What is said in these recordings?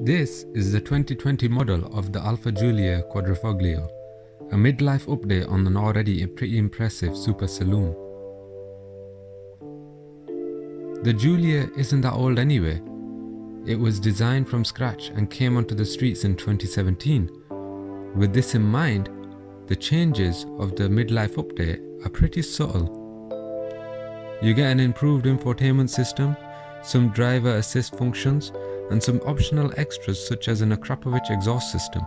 This is the 2020 model of the Alfa Giulia Quadrifoglio, a midlife update on an already pretty impressive super saloon. The Giulia isn't that old anyway. It was designed from scratch and came onto the streets in 2017. With this in mind, the changes of the midlife update are pretty subtle. You get an improved infotainment system, some driver assist functions, and some optional extras such as an Akrapovic exhaust system.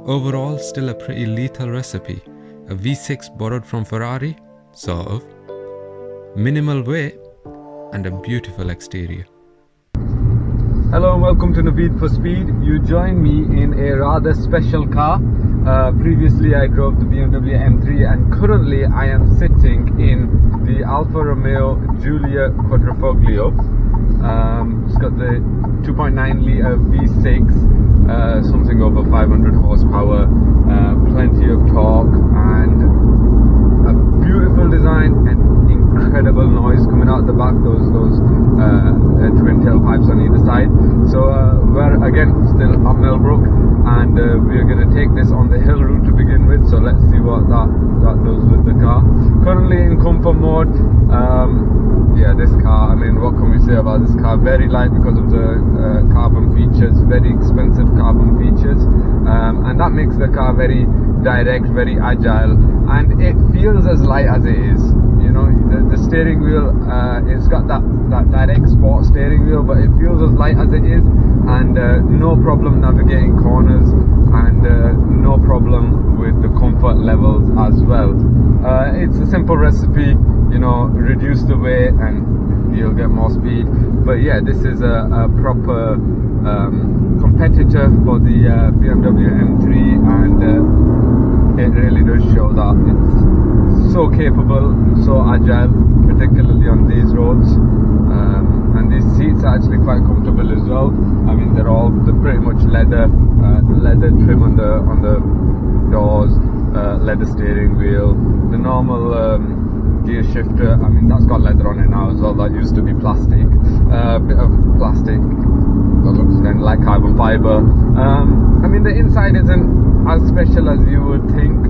Overall, still a pretty lethal recipe, a V6 borrowed from Ferrari, sort of, minimal weight, and a beautiful exterior. Hello and welcome to Naveed for Speed. You join me in a rather special car. Previously I drove the BMW M3 and currently I am sitting in the Alfa Romeo Giulia Quadrifoglio. It's got the 2.9 litre V6, something over 500 horsepower, plenty of torque and a beautiful design and incredible noise coming out the back, those twin tailpipes on either side. So we're again still at Millbrook and we're going to take this on the hill route to begin with, so let's see what that does with the car. Currently in comfort mode. Yeah, this car, I mean, what can we say about this car? Very light because of the carbon features, very expensive carbon features, and that makes the car very direct, very agile, and it feels as light as it is. You know, the steering wheel, it's got that direct sport steering wheel, but it feels as light as it is, and no problem navigating corners, and no problem with the comfort levels as well. It's a simple recipe, you know, reduce the weight and you'll get more speed. But yeah, this is a proper competitor for the BMW M3, and it really does show that it's so capable, so agile, particularly on these roads. And these seats are actually quite comfortable as well. I mean, they're pretty much leather, the leather trim on the doors, leather steering wheel, the normal gear shifter. I mean, that's got leather on it now as well. That used to be plastic, bit of plastic that looks kind of like carbon fiber. I mean, the inside isn't as special as you would think.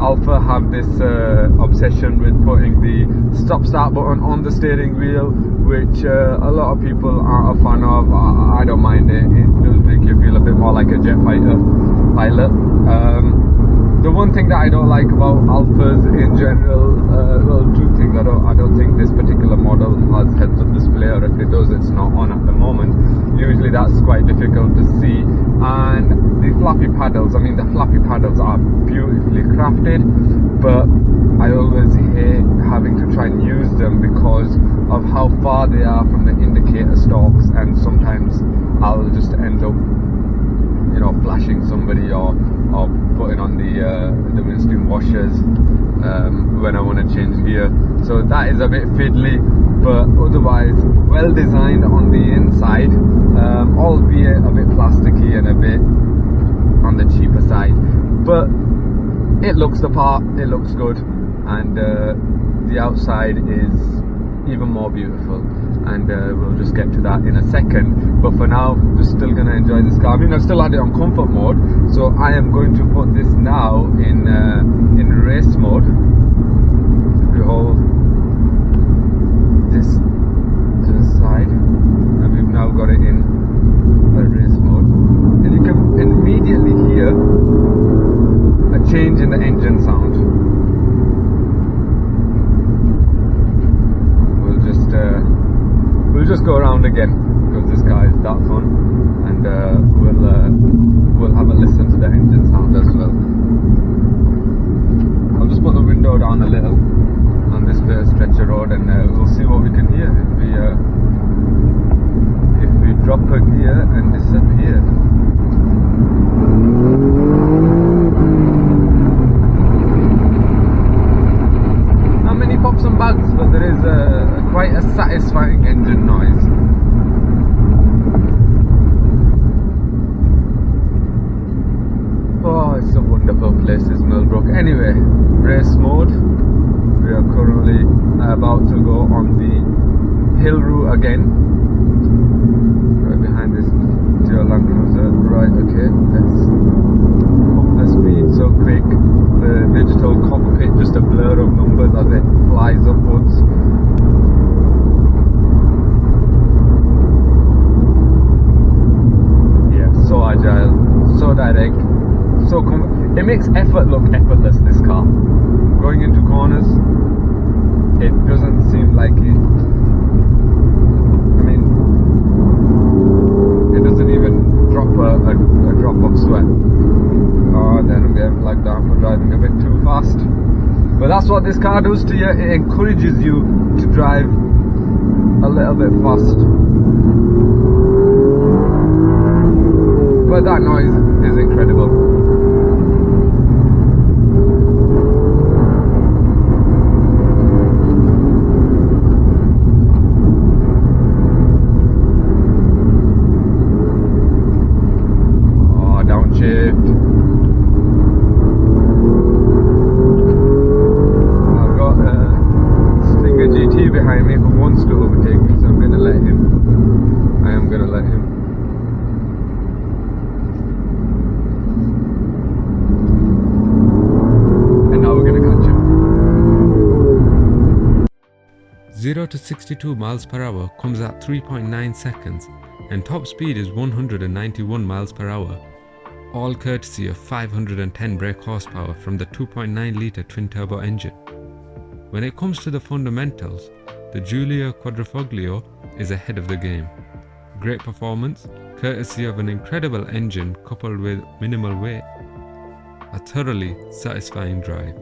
Alfa have this obsession with putting the stop-start button on the steering wheel, which a lot of people aren't a fan of. I don't mind it. It does make you feel a bit more like a jet fighter pilot. The one thing that I don't like about Alfas in general, well, two things. I don't think this particular model has heads-up display, or if it does, it's not on at the moment. Usually that's quite difficult to see. And the flappy paddles, I mean, the flappy paddles are beautifully crafted, but I always hate having to try and use them because of how far they are from the indicator stalks, and sometimes I'll just end up, you know, flashing somebody or putting on the windscreen washers when I want to change gear. So that is a bit fiddly, but otherwise well designed on the inside, albeit a bit plasticky and a bit on the cheaper side, but it looks the part, it looks good, and the outside is even more beautiful, and we'll just get to that in a second. But for now, we're still going to enjoy this car. I mean, I've still had it on comfort mode, so I am going to put this now in race mode. We hold this to the side, and we've now got it in a race mode, and you can immediately hear a change in the engine sound. We'll just go around again because this car is that fun, and we'll have a listen to the engine sound as well. I'll just put the window down a little on this bit of stretcher road, and we'll see what we can hear if we drop a gear and disappear. Not many pops and bugs, but there is quite a satisfying engine noise. Oh, it's a wonderful place, is Millbrook. Anyway, race mode. We are currently about to go on the hill route again. Right behind this your Land Cruiser. Right, okay, let's up the speed so quick. The digital cockpit just a blur of numbers as it flies upwards. Yeah, so agile, so direct, so it makes effort look effortless, this car. Going into corners, it doesn't seem like it. I mean, it doesn't even drop a drop of sweat. Oh, then I'm getting flagged down for driving a bit too fast. But that's what this car does to you. It encourages you to drive a little bit fast. But that noise is incredible. Behind me who wants to overtake me, so I'm going to let him. I am going to let him. And now we're going to catch him. 0 to 62 miles per hour comes at 3.9 seconds and top speed is 191 miles per hour, all courtesy of 510 brake horsepower from the 2.9 litre twin-turbo engine. When it comes to the fundamentals, the Giulia Quadrifoglio is ahead of the game. Great performance, courtesy of an incredible engine coupled with minimal weight. A thoroughly satisfying drive.